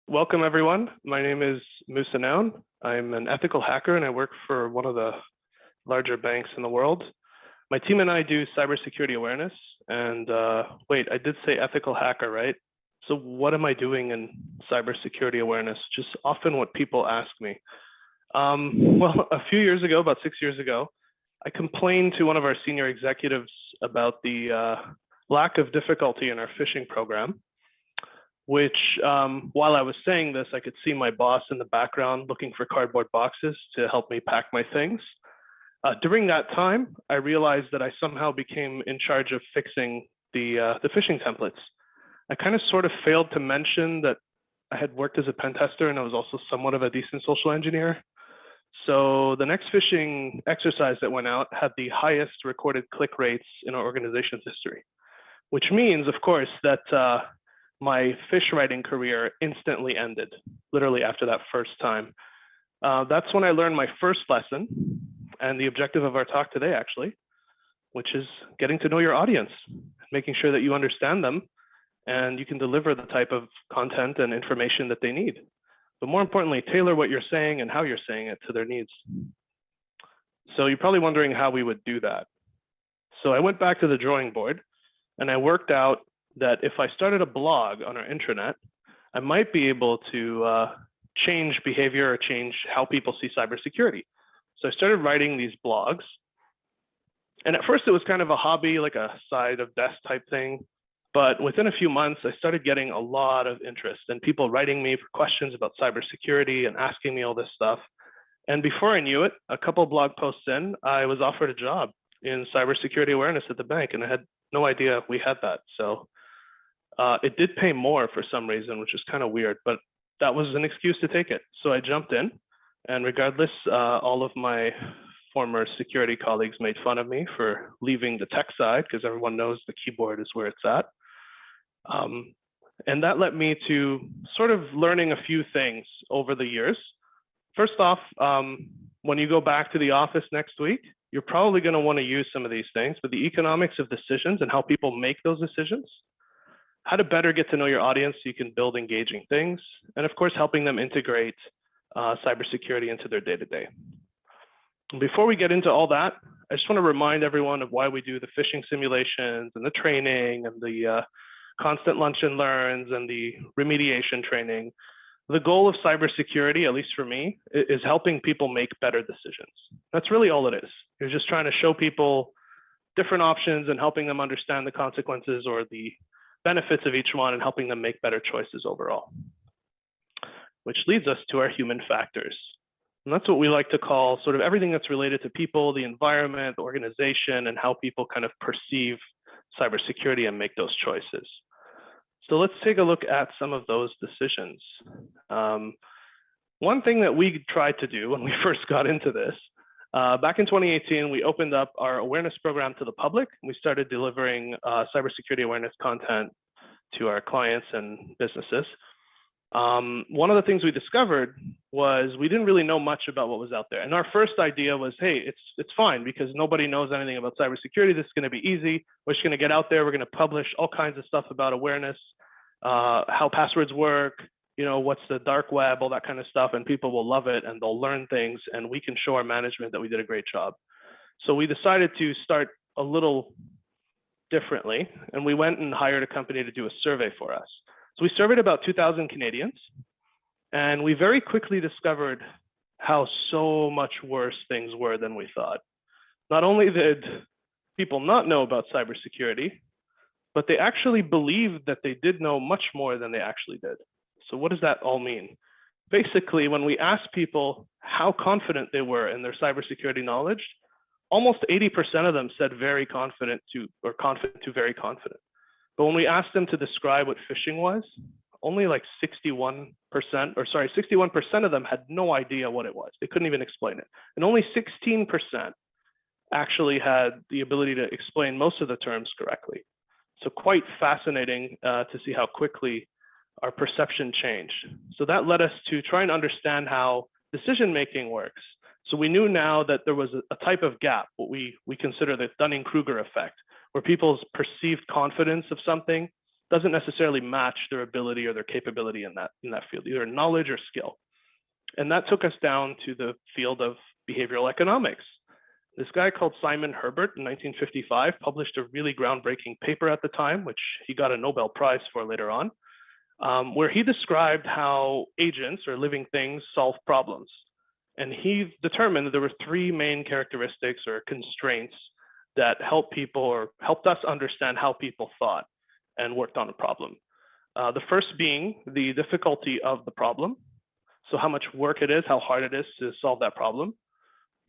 Welcome, everyone. My name is Moussa Noun. I'm an ethical hacker, and I work for one of the larger banks in the world. My team and I do cybersecurity awareness. And wait, I did say ethical hacker, right? So what am I doing in cybersecurity awareness? Just often what people ask me. Well, a few years ago, about 6 years ago, I complained to one of our senior executives about the lack of difficulty in our phishing program, which while I was saying this, I could see my boss in the background looking for cardboard boxes to help me pack my things. During that time, I realized that I somehow became in charge of fixing the phishing templates. I kind of sort of failed to mention that I had worked as a pen tester and I was also somewhat of a decent social engineer. So the next phishing exercise that went out had the highest recorded click rates in our organization's history, which means, of course, that my fish writing career instantly ended, literally after that first time. That's when I learned my first lesson and the objective of our talk today, actually, which is getting to know your audience, making sure that you understand them and you can deliver the type of content and information that they need. But more importantly, tailor what you're saying and how you're saying it to their needs. So you're probably wondering how we would do that. So I went back to the drawing board and I worked out that if I started a blog on our intranet, I might be able to change behavior or change how people see cybersecurity. So I started writing these blogs. And at first it was kind of a hobby, like a side of desk type thing. But within a few months, I started getting a lot of interest and people writing me for questions about cybersecurity and asking me all this stuff. And before I knew it, a couple of blog posts in, I was offered a job in cybersecurity awareness at the bank, and I had no idea we had that. So it did pay more for some reason, which is kind of weird, but that was an excuse to take it. So I jumped in, and regardless, all of my former security colleagues made fun of me for leaving the tech side because everyone knows the keyboard is where it's at. And that led me to sort of learning a few things over the years. First off, when you go back to the office next week, you're probably going to want to use some of these things, but the economics of decisions and how people make those decisions, how to better get to know your audience so you can build engaging things, and of course, helping them integrate cybersecurity into their day-to-day. Before we get into all that, I just want to remind everyone of why we do the phishing simulations and the training and the constant lunch and learns and the remediation training. The goal of cybersecurity, at least for me, is helping people make better decisions. That's really all it is. You're just trying to show people different options and helping them understand the consequences or the benefits of each one and helping them make better choices overall. Which leads us to our human factors. And that's what we like to call sort of everything that's related to people, the environment, the organization, and how people kind of perceive cybersecurity and make those choices. So let's take a look at some of those decisions. One thing that we tried to do when we first got into this, back in 2018, we opened up our awareness program to the public. We started delivering cybersecurity awareness content to our clients and businesses. One of the things we discovered was we didn't really know much about what was out there. And our first idea was, hey, it's fine because nobody knows anything about cybersecurity. This is going to be easy. We're just going to get out there. We're going to publish all kinds of stuff about awareness, how passwords work, what's the dark web, all that kind of stuff. And people will love it and they'll learn things. And we can show our management that we did a great job. So we decided to start a little differently. And we went and hired a company to do a survey for us. So we surveyed about 2,000 Canadians, and we very quickly discovered how so much worse things were than we thought. Not only did people not know about cybersecurity, but they actually believed that they did know much more than they actually did. So what does that all mean? Basically, when we asked people how confident they were in their cybersecurity knowledge, almost 80% of them said very confident to, or confident to very confident. But when we asked them to describe what phishing was, only like 61% of them had no idea what it was. They couldn't even explain it. And only 16% actually had the ability to explain most of the terms correctly. So quite fascinating to see how quickly our perception changed. So that led us to try and understand how decision-making works. So we knew now that there was a type of gap, what we consider the Dunning-Kruger effect, where people's perceived confidence of something doesn't necessarily match their ability or their capability in that field, either knowledge or skill. And that took us down to the field of behavioral economics. This guy called Simon Herbert in 1955 published a really groundbreaking paper at the time, which he got a Nobel Prize for later on, where he described how agents or living things solve problems. And he determined that there were three main characteristics or constraints that help people or helped us understand how people thought and worked on a problem. The first being the difficulty of the problem. So how much work it is, how hard it is to solve that problem.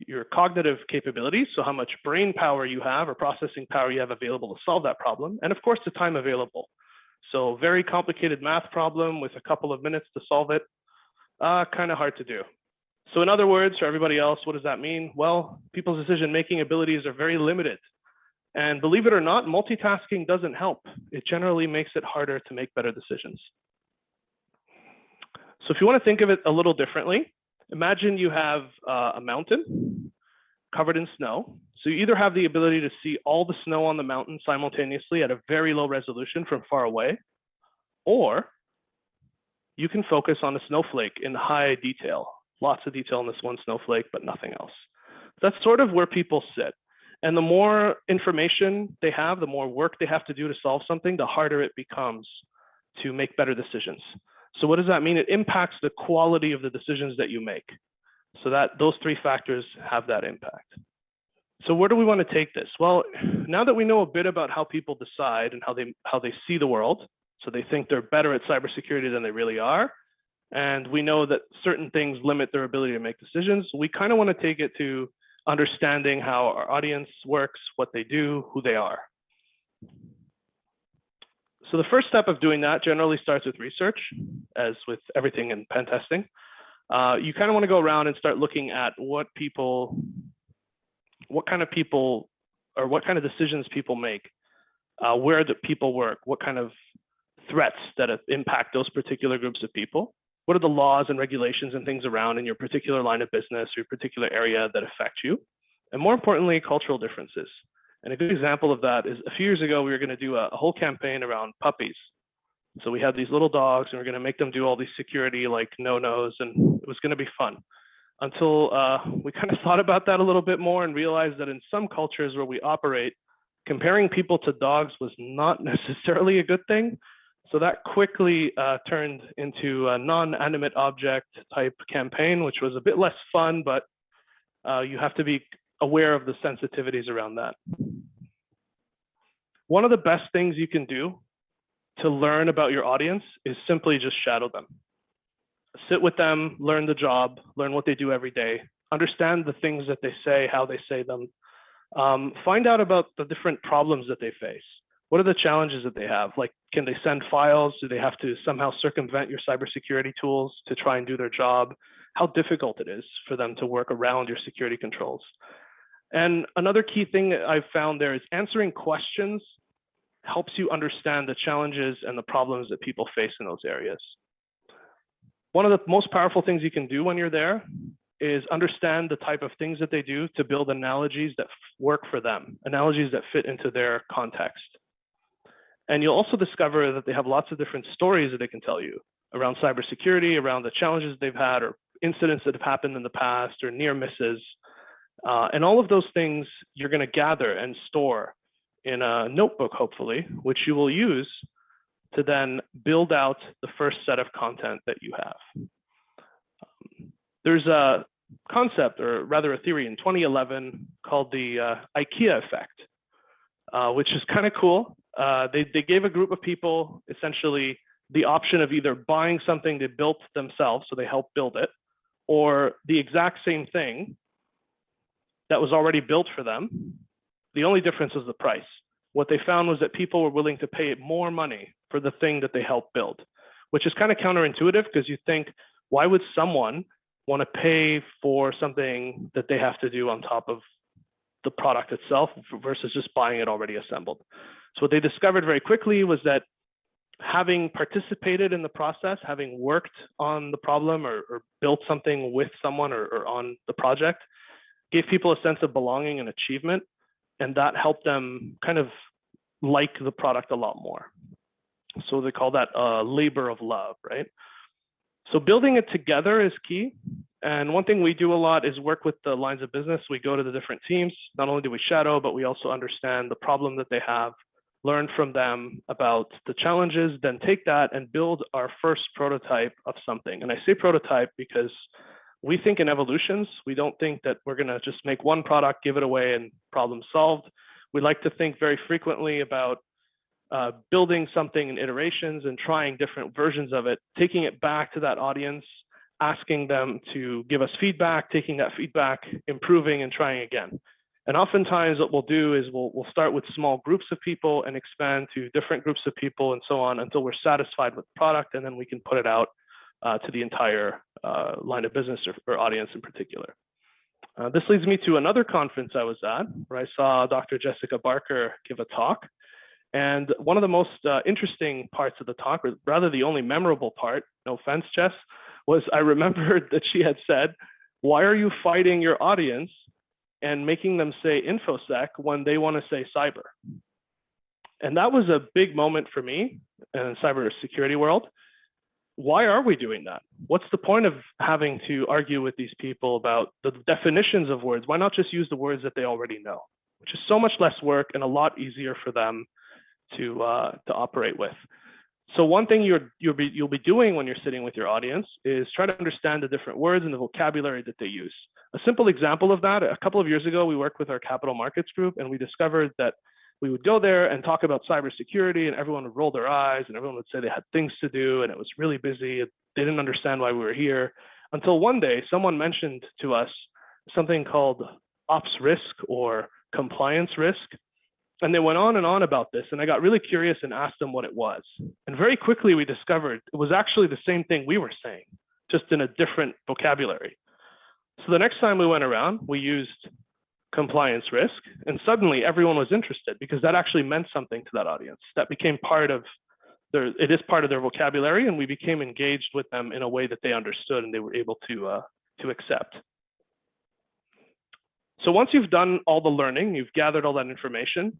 Your cognitive capabilities, so how much brain power you have or processing power you have available to solve that problem. And of course, the time available. So very complicated math problem with a couple of minutes to solve it, kind of hard to do. So in other words, for everybody else, what does that mean? Well, people's decision-making abilities are very limited. And believe it or not, multitasking doesn't help. It generally makes it harder to make better decisions. So if you want to think of it a little differently, imagine you have a mountain covered in snow. So you either have the ability to see all the snow on the mountain simultaneously at a very low resolution from far away, or you can focus on a snowflake in high detail. Lots of detail in this one snowflake, but nothing else. That's sort of where people sit. And the more information they have, the more work they have to do to solve something, the harder it becomes to make better decisions. So what does that mean? It impacts the quality of the decisions that you make. So that those three factors have that impact. So where do we want to take this? Well, now that we know a bit about how people decide and how they see the world, so they think they're better at cybersecurity than they really are, and we know that certain things limit their ability to make decisions, we kind of want to take it to understanding how our audience works, what they do, who they are. So the first step of doing that generally starts with research, as with everything in pen testing. You kind of want to go around and start looking at what kind of people, or what kind of decisions people make, where do people work, what kind of threats that impact those particular groups of people. What are the laws and regulations and things around in your particular line of business or your particular area that affect you? And more importantly, cultural differences. And a good example of that is a few years ago, we were going to do a whole campaign around puppies. So we had these little dogs and we're going to make them do all these security like no-nos, and it was going to be fun. Until we kind of thought about that a little bit more and realized that in some cultures where we operate, comparing people to dogs was not necessarily a good thing. So that quickly turned into a non-animate object type campaign, which was a bit less fun, but you have to be aware of the sensitivities around that. One of the best things you can do to learn about your audience is simply just shadow them. Sit with them, learn the job, learn what they do every day, understand the things that they say, how they say them, find out about the different problems that they face. What are the challenges that they have? Like, can they send files? Do they have to somehow circumvent your cybersecurity tools to try and do their job? How difficult it is for them to work around your security controls. And another key thing that I've found there is answering questions helps you understand the challenges and the problems that people face in those areas. One of the most powerful things you can do when you're there is understand the type of things that they do to build analogies that work for them, analogies that fit into their context. And you'll also discover that they have lots of different stories that they can tell you around cybersecurity, around the challenges they've had or incidents that have happened in the past or near misses. And all of those things you're going to gather and store in a notebook, hopefully, which you will use to then build out the first set of content that you have. There's a concept, or rather a theory in 2011 called the IKEA effect, which is kind of cool. They gave a group of people essentially the option of either buying something they built themselves, so they helped build it, or the exact same thing that was already built for them. The only difference was the price. What they found was that people were willing to pay more money for the thing that they helped build, which is kind of counterintuitive because you think, why would someone want to pay for something that they have to do on top of the product itself versus just buying it already assembled? So what they discovered very quickly was that having participated in the process, having worked on the problem or built something with someone or on the project, gave people a sense of belonging and achievement, and that helped them kind of like the product a lot more. So they call that labor of love, right? So building it together is key. And one thing we do a lot is work with the lines of business. We go to the different teams. Not only do we shadow, but we also understand the problem that they have, learn from them about the challenges, then take that and build our first prototype of something. And I say prototype because we think in evolutions. We don't think that we're going to just make one product, give it away, and problem solved. We like to think very frequently about building something in iterations and trying different versions of it, taking it back to that audience, asking them to give us feedback, taking that feedback, improving and trying again. And oftentimes what we'll do is we'll start with small groups of people and expand to different groups of people and so on until we're satisfied with the product, and then we can put it out to the entire line of business or audience in particular. This leads me to another conference I was at where I saw Dr. Jessica Barker give a talk. And one of the most interesting parts of the talk, or rather the only memorable part, no offense, Jess, was I remembered that she had said, "Why are you fighting your audience and making them say InfoSec when they want to say cyber?" And that was a big moment for me in the cybersecurity world. Why are we doing that? What's the point of having to argue with these people about the definitions of words? Why not just use the words that they already know, which is so much less work and a lot easier for them to operate with. So one thing you'll be doing when you're sitting with your audience is try to understand the different words and the vocabulary that they use. A simple example of that, a couple of years ago, we worked with our capital markets group, and we discovered that we would go there and talk about cybersecurity, and everyone would roll their eyes, and everyone would say they had things to do, and it was really busy. They didn't understand why we were here, until one day someone mentioned to us something called ops risk or compliance risk. And they went on and on about this, and I got really curious and asked them what it was. And very quickly we discovered it was actually the same thing we were saying, just in a different vocabulary. So the next time we went around, we used compliance risk, and suddenly everyone was interested because that actually meant something to that audience. That became part of it is part of their vocabulary, and we became engaged with them in a way that they understood and they were able to accept. So once you've done all the learning, you've gathered all that information,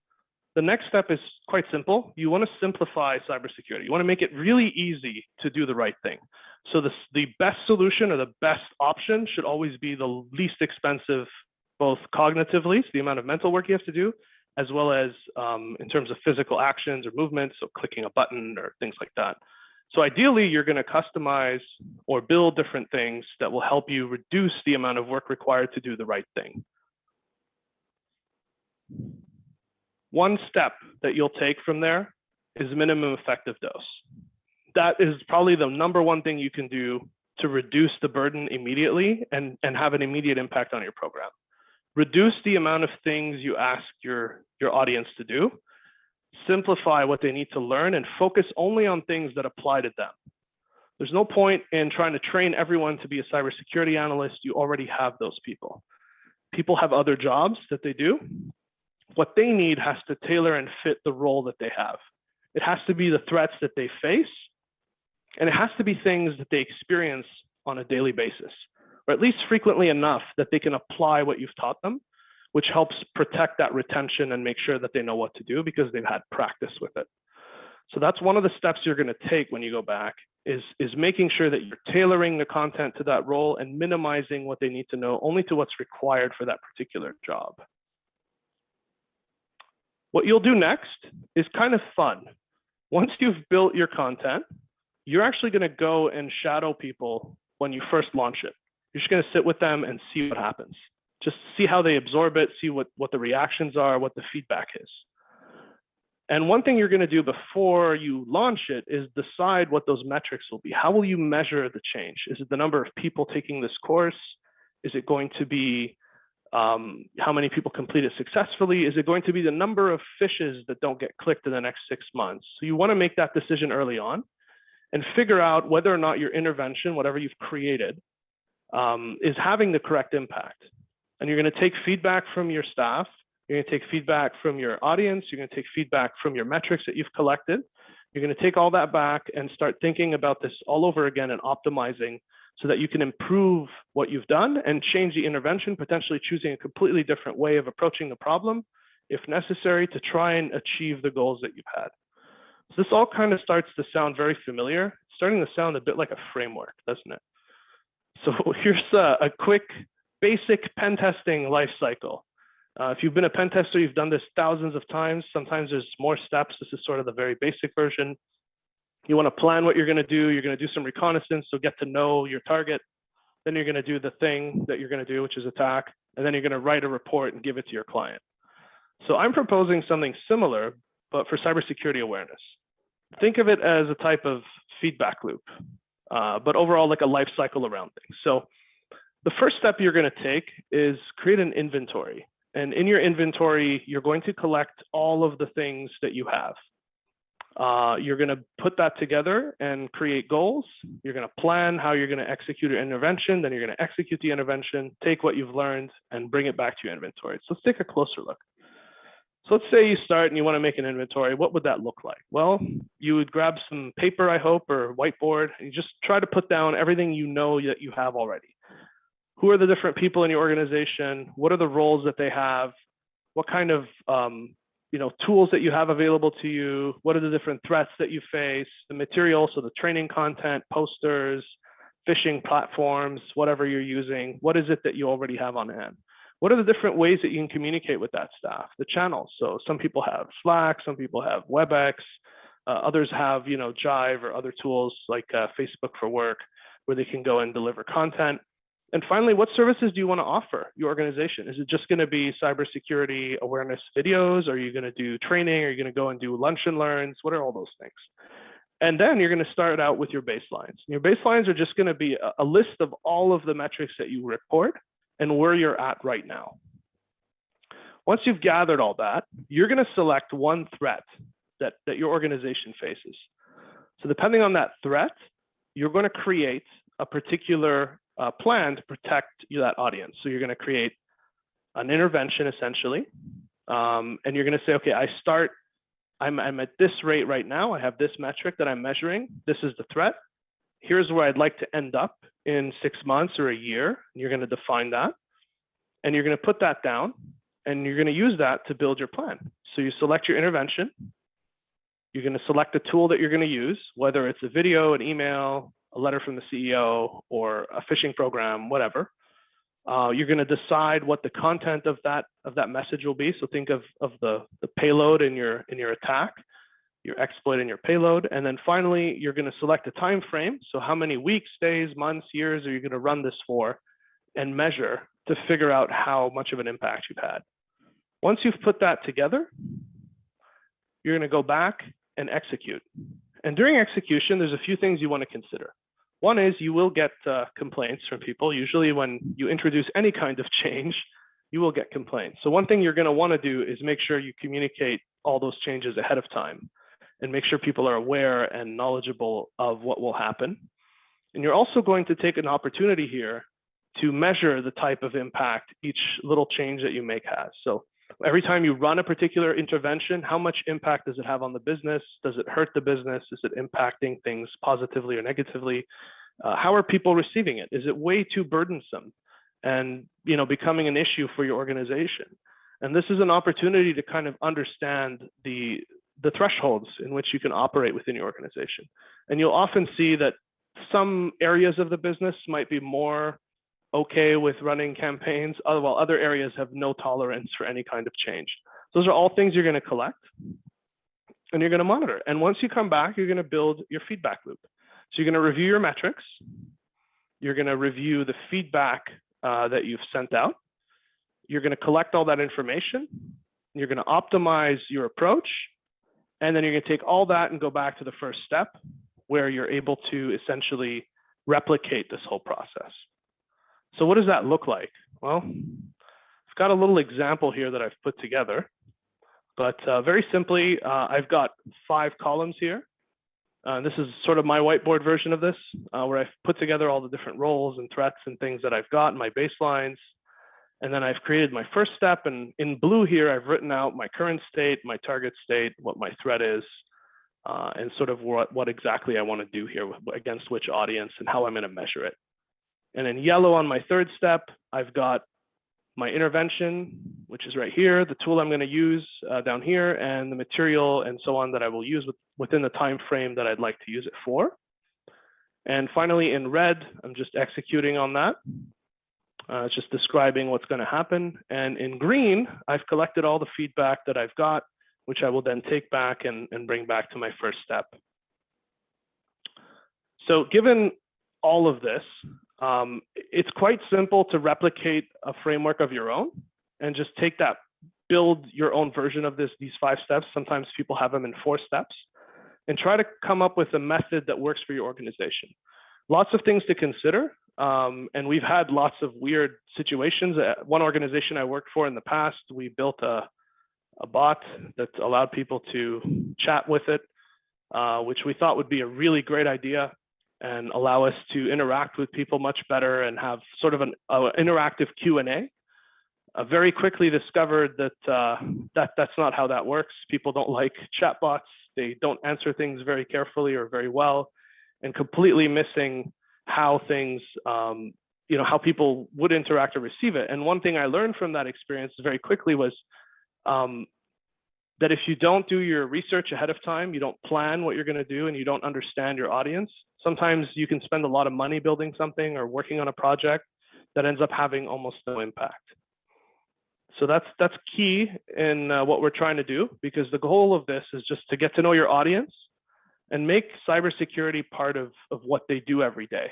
the next step is quite simple. You want to simplify cybersecurity. You want to make it really easy to do the right thing. So the best solution or the best option should always be the least expensive, both cognitively, so the amount of mental work you have to do, as well as in terms of physical actions or movements, so clicking a button or things like that. So ideally, you're going to customize or build different things that will help you reduce the amount of work required to do the right thing. One step that you'll take from there is minimum effective dose. That is probably the number one thing you can do to reduce the burden immediately and have an immediate impact on your program. Reduce the amount of things you ask your audience to do, simplify what they need to learn, and focus only on things that apply to them. There's no point in trying to train everyone to be a cybersecurity analyst. You already have those people. People have other jobs that they do. What they need has to tailor and fit the role that they have. It has to be the threats that they face, and it has to be things that they experience on a daily basis, or at least frequently enough that they can apply what you've taught them, which helps protect that retention and make sure that they know what to do because they've had practice with it. So that's one of the steps you're going to take when you go back is making sure that you're tailoring the content to that role and minimizing what they need to know only to what's required for that particular job. What you'll do next is kind of fun. Once you've built your content, you're actually going to go and shadow people when you first launch it. You're just going to sit with them and see what happens. Just see how they absorb it, see what the reactions are, what the feedback is. And one thing you're going to do before you launch it is decide what those metrics will be. How will you measure the change? Is it the number of people taking this course? Is it going to be how many people complete it successfully? Is it going to be the number of fishes that don't get clicked in the next 6 months? So you want to make that decision early on and figure out whether or not your intervention, whatever you've created, is having the correct impact. And you're going to take feedback from your staff. You're going to take feedback from your audience. You're going to take feedback from your metrics that you've collected. You're going to take all that back and start thinking about this all over again and optimizing so that you can improve what you've done and change the intervention, potentially choosing a completely different way of approaching the problem, if necessary, to try and achieve the goals that you've had. So this all kind of starts to sound very familiar. It's starting to sound a bit like a framework, doesn't it? So here's a quick basic pen testing life cycle. If you've been a pen tester, you've done this thousands of times. Sometimes there's more steps. This is sort of the very basic version. You want to plan what you're going to do. You're going to do some reconnaissance, so get to know your target. Then you're going to do the thing that you're going to do, which is attack. And then you're going to write a report and give it to your client. So I'm proposing something similar, but for cybersecurity awareness. Think of it as a type of feedback loop, but overall like a life cycle around things. So the first step you're going to take is create an inventory. And in your inventory, you're going to collect all of the things that you have. You're going to put that together and create goals. You're going to plan how you're going to execute your intervention. Then you're going to execute the intervention, take what you've learned, and bring it back to your inventory. So let's take a closer look. So let's say you start and you want to make an inventory. What would that look like? Well, you would grab some paper, I hope, or whiteboard, and you just try to put down everything you know that you have already. Who are the different people in your organization? What are the roles that they have? What kind of tools that you have available to you? What are the different threats that you face? The material, so the training content, posters, phishing platforms, whatever you're using. What is it that you already have on hand? What are the different ways that you can communicate with that staff? The channels. So some people have Slack, some people have WebEx, others have Jive or other tools like Facebook for Work, where they can go and deliver content. And finally, what services do you want to offer your organization? Is it just going to be cybersecurity awareness videos? Are you going to do training? Are you going to go and do lunch and learns? What are all those things? And then you're going to start out with your baselines. Your baselines are just going to be a list of all of the metrics that you report and where you're at right now. Once you've gathered all that, you're going to select one threat that your organization faces. So depending on that threat, you're going to create a particular plan to protect that audience. So you're going to create an intervention essentially, and you're going to say, okay, I'm at this rate right now. I have this metric that I'm measuring. This is the threat. Here's where I'd like to end up in 6 months or a year. And you're going to define that, and you're going to put that down, and you're going to use that to build your plan. So you select your intervention. You're going to select a tool that you're going to use, whether it's a video, an email, a letter from the CEO, or a phishing program, whatever. You're going to decide what the content of that message will be. So think of the payload in your attack, your exploit and your payload. And then finally, you're going to select a time frame. So how many weeks, days, months, years are you going to run this for, and measure to figure out how much of an impact you've had. Once you've put that together, you're going to go back and execute. And during execution, there's a few things you want to consider. One is you will get complaints from people. Usually when you introduce any kind of change, you will get complaints. So one thing you're going to want to do is make sure you communicate all those changes ahead of time and make sure people are aware and knowledgeable of what will happen. And you're also going to take an opportunity here to measure the type of impact each little change that you make has. So every time you run a particular intervention, how much impact does it have on the business? Does it hurt the business? Is it impacting things positively or negatively? How are people receiving it? Is it way too burdensome and becoming an issue for your organization? And this is an opportunity to kind of understand the thresholds in which you can operate within your organization. And you'll often see that some areas of the business might be more okay with running campaigns, while other areas have no tolerance for any kind of change. Those are all things you're going to collect and you're going to monitor. And once you come back, you're going to build your feedback loop. So you're going to review your metrics. You're going to review the feedback that you've sent out. You're going to collect all that information. You're going to optimize your approach. And then you're going to take all that and go back to the first step where you're able to essentially replicate this whole process. So what does that look like? Well, I've got a little example here that I've put together, but very simply, I've got 5 columns here. This is sort of my whiteboard version of this, where I've put together all the different roles and threats and things that I've got in my baselines. And then I've created my first step. And in blue here, I've written out my current state, my target state, what my threat is, and sort of what exactly I want to do here against which audience and how I'm going to measure it. And in yellow on my third step, I've got my intervention, which is right here, the tool I'm going to use down here, and the material and so on that I will use within the time frame that I'd like to use it for. And finally, in red, I'm just executing on that. It's just describing what's going to happen. And in green, I've collected all the feedback that I've got, which I will then take back and bring back to my first step. So given all of this, it's quite simple to replicate a framework of your own and just take that, build your own version of these 5 steps. Sometimes people have them in 4 steps, and try to come up with a method that works for your organization. Lots of things to consider. And we've had lots of weird situations. One organization I worked for in the past, we built a bot that allowed people to chat with it, which we thought would be a really great idea and allow us to interact with people much better and have sort of an interactive Q&A. Very quickly discovered that that's not how that works. People don't like chatbots. They don't answer things very carefully or very well, and completely missing how things, how people would interact or receive it. And one thing I learned from that experience very quickly was that if you don't do your research ahead of time, you don't plan what you're going to do, and you don't understand your audience, sometimes you can spend a lot of money building something or working on a project that ends up having almost no impact. So that's key in what we're trying to do, because the goal of this is just to get to know your audience and make cybersecurity part of what they do every day.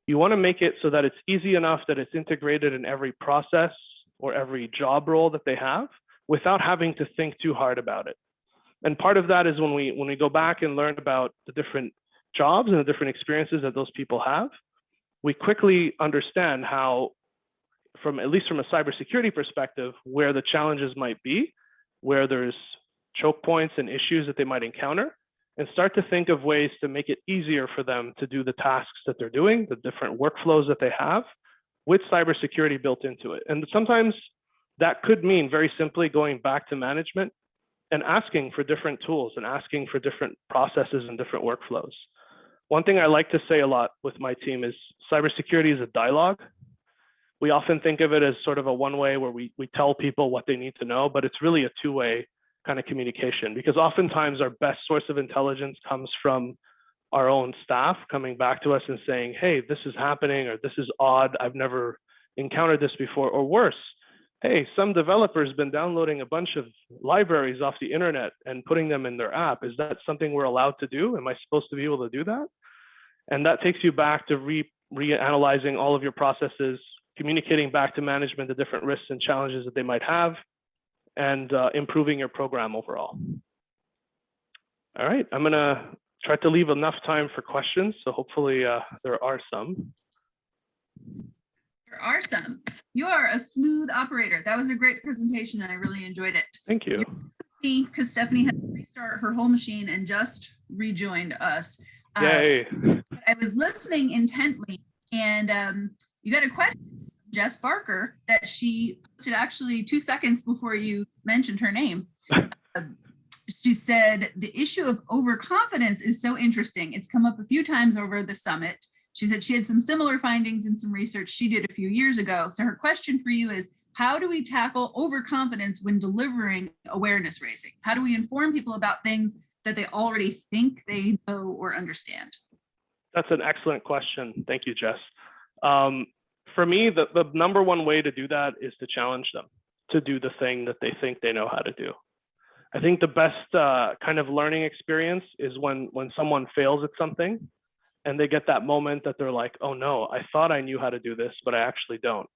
You want to make it so that it's easy enough that it's integrated in every process or every job role that they have without having to think too hard about it. And part of that is when we go back and learn about the different jobs and the different experiences that those people have, we quickly understand how, at least from a cybersecurity perspective, where the challenges might be, where there's choke points and issues that they might encounter, and start to think of ways to make it easier for them to do the tasks that they're doing, the different workflows that they have, with cybersecurity built into it. And sometimes that could mean very simply going back to management and asking for different tools and asking for different processes and different workflows. One thing I like to say a lot with my team is cybersecurity is a dialogue. We often think of it as sort of a one-way where we tell people what they need to know, but it's really a two-way kind of communication, because oftentimes our best source of intelligence comes from our own staff coming back to us and saying, hey, this is happening, or this is odd, I've never encountered this before, or worse, hey, some developer's been downloading a bunch of libraries off the internet and putting them in their app. Is that something we're allowed to do? Am I supposed to be able to do that? And that takes you back to reanalyzing all of your processes, communicating back to management the different risks and challenges that they might have, and improving your program overall. All right, I'm gonna try to leave enough time for questions, so hopefully there are some. There are some. You are a smooth operator. That was a great presentation and I really enjoyed it. Thank you. Because Stephanie had to restart her whole machine and just rejoined us. Yay. I was listening intently, and you got a question from Jess Barker that she posted actually 2 seconds before you mentioned her name. She said, the issue of overconfidence is so interesting. It's come up a few times over the summit. She said she had some similar findings in some research she did a few years ago. So her question for you is, how do we tackle overconfidence when delivering awareness raising? How do we inform people about things that they already think they know or understand? That's an excellent question. Thank you, Jess. For me, the number one way to do that is to challenge them to do the thing that they think they know how to do. I think the best kind of learning experience is when someone fails at something and they get that moment that they're like, oh no, I thought I knew how to do this, but I actually don't.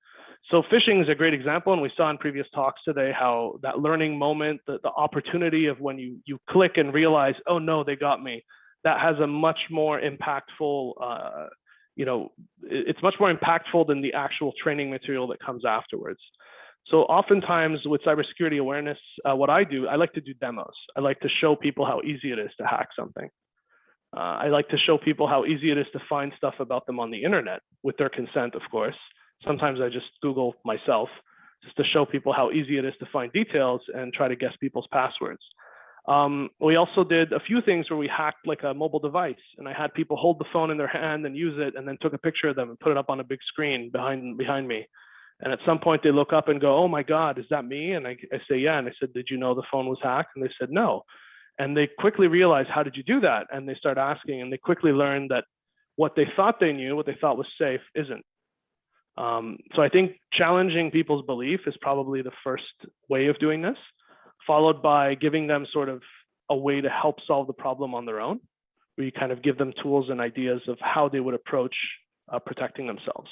So phishing is a great example, and we saw in previous talks today how that learning moment, the opportunity of when you click and realize, oh no, they got me, that has a much more impactful, it's much more impactful than the actual training material that comes afterwards. So oftentimes with cybersecurity awareness, what I do, I like to do demos. I like to show people how easy it is to hack something. I like to show people how easy it is to find stuff about them on the internet, with their consent, of course. Sometimes I just Google myself just to show people how easy it is to find details and try to guess people's passwords. We also did a few things where we hacked like a mobile device, and I had people hold the phone in their hand and use it, and then took a picture of them and put it up on a big screen behind me. And at some point they look up and go, oh my God, is that me? And I say, yeah. And I said, did you know the phone was hacked? And they said, no. And they quickly realized, how did you do that? And they start asking, and they quickly learned that what they thought they knew, what they thought was safe, isn't. So I think challenging people's belief is probably the first way of doing this, followed by giving them sort of a way to help solve the problem on their own, where you kind of give them tools and ideas of how they would approach protecting themselves.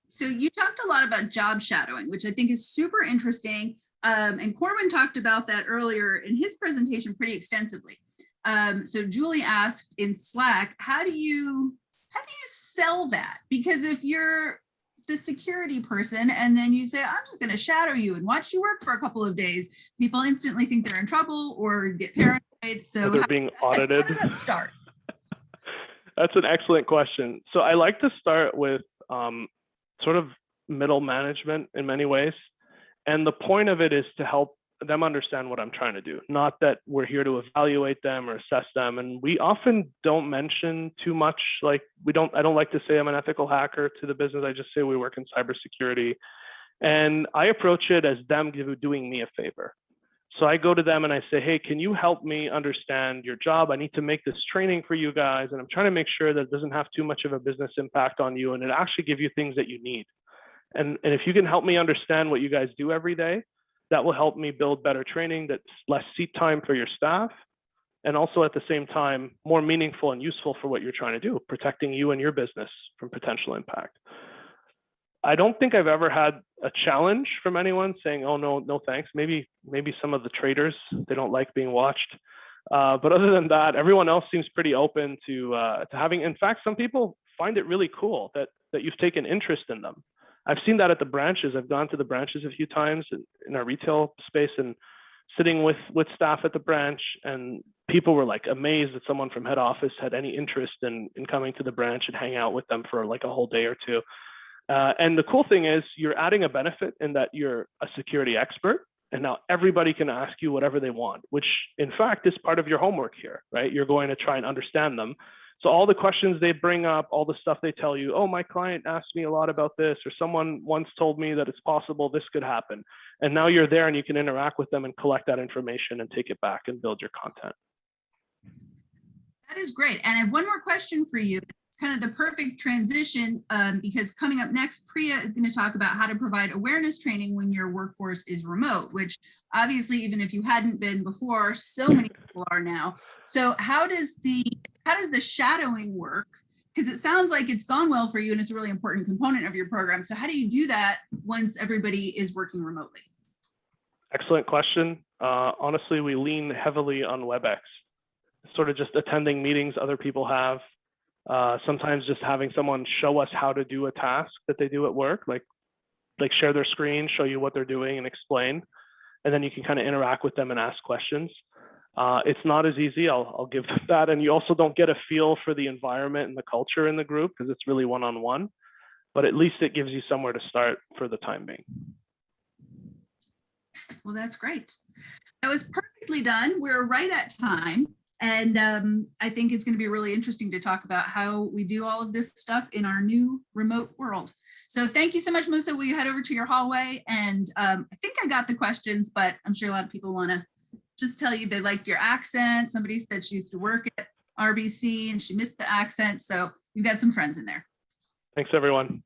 So you talked a lot about job shadowing, which I think is super interesting. And Corwin talked about that earlier in his presentation pretty extensively. So Julie asked in Slack, how do you sell that? Because if you're the security person and then you say, I'm just going to shadow you and watch you work for a couple of days, people instantly think they're in trouble or get paranoid. So they're being audited. How does that start? That's an excellent question. So I like to start with sort of middle management in many ways. And the point of it is to help them understand what I'm trying to do, not that we're here to evaluate them or assess them. And we often don't mention too much, like I don't like to say I'm an ethical hacker to the business. I just say we work in cybersecurity. And I approach it as them doing me a favor. So I go to them and I say, hey, can you help me understand your job? I need to make this training for you guys. And I'm trying to make sure that it doesn't have too much of a business impact on you. And it actually gives you things that you need. And if you can help me understand what you guys do every day, that will help me build better training that's less seat time for your staff. And also at the same time, more meaningful and useful for what you're trying to do, protecting you and your business from potential impact. I don't think I've ever had a challenge from anyone saying, oh, no thanks. Maybe some of the traders, they don't like being watched. But other than that, everyone else seems pretty open to having, in fact, some people find it really cool that you've taken interest in them. I've seen that at the branches. I've gone to the branches a few times in our retail space and sitting with staff at the branch, and people were like amazed that someone from head office had any interest in coming to the branch and hang out with them for like a whole day or two. And the cool thing is you're adding a benefit in that you're a security expert, and now everybody can ask you whatever they want, which in fact is part of your homework here, right? You're going to try and understand them. So all the questions they bring up, all the stuff they tell you, oh, my client asked me a lot about this, or someone once told me that it's possible this could happen. And now you're there and you can interact with them and collect that information and take it back and build your content. That is great. And I have one more question for you. It's kind of the perfect transition because coming up next, Priya is going to talk about how to provide awareness training when your workforce is remote, which obviously, even if you hadn't been before, so many people are now. So how does the shadowing work? Because it sounds like it's gone well for you and it's a really important component of your program. So how do you do that once everybody is working remotely? Excellent question. Honestly, we lean heavily on WebEx, sort of just attending meetings other people have. Sometimes just having someone show us how to do a task that they do at work, like share their screen, show you what they're doing and explain. And then you can kind of interact with them and ask questions. It's not as easy, I'll give them that. And you also don't get a feel for the environment and the culture in the group because it's really one-on-one, but at least it gives you somewhere to start for the time being. Well, that's great. That was perfectly done. We're right at time. And I think it's going to be really interesting to talk about how we do all of this stuff in our new remote world. So thank you so much, Moussa. Will you head over to your hallway? And I think I got the questions, but I'm sure a lot of people want to just tell you they liked your accent. Somebody said she used to work at RBC and she missed the accent. So you've got some friends in there. Thanks, everyone.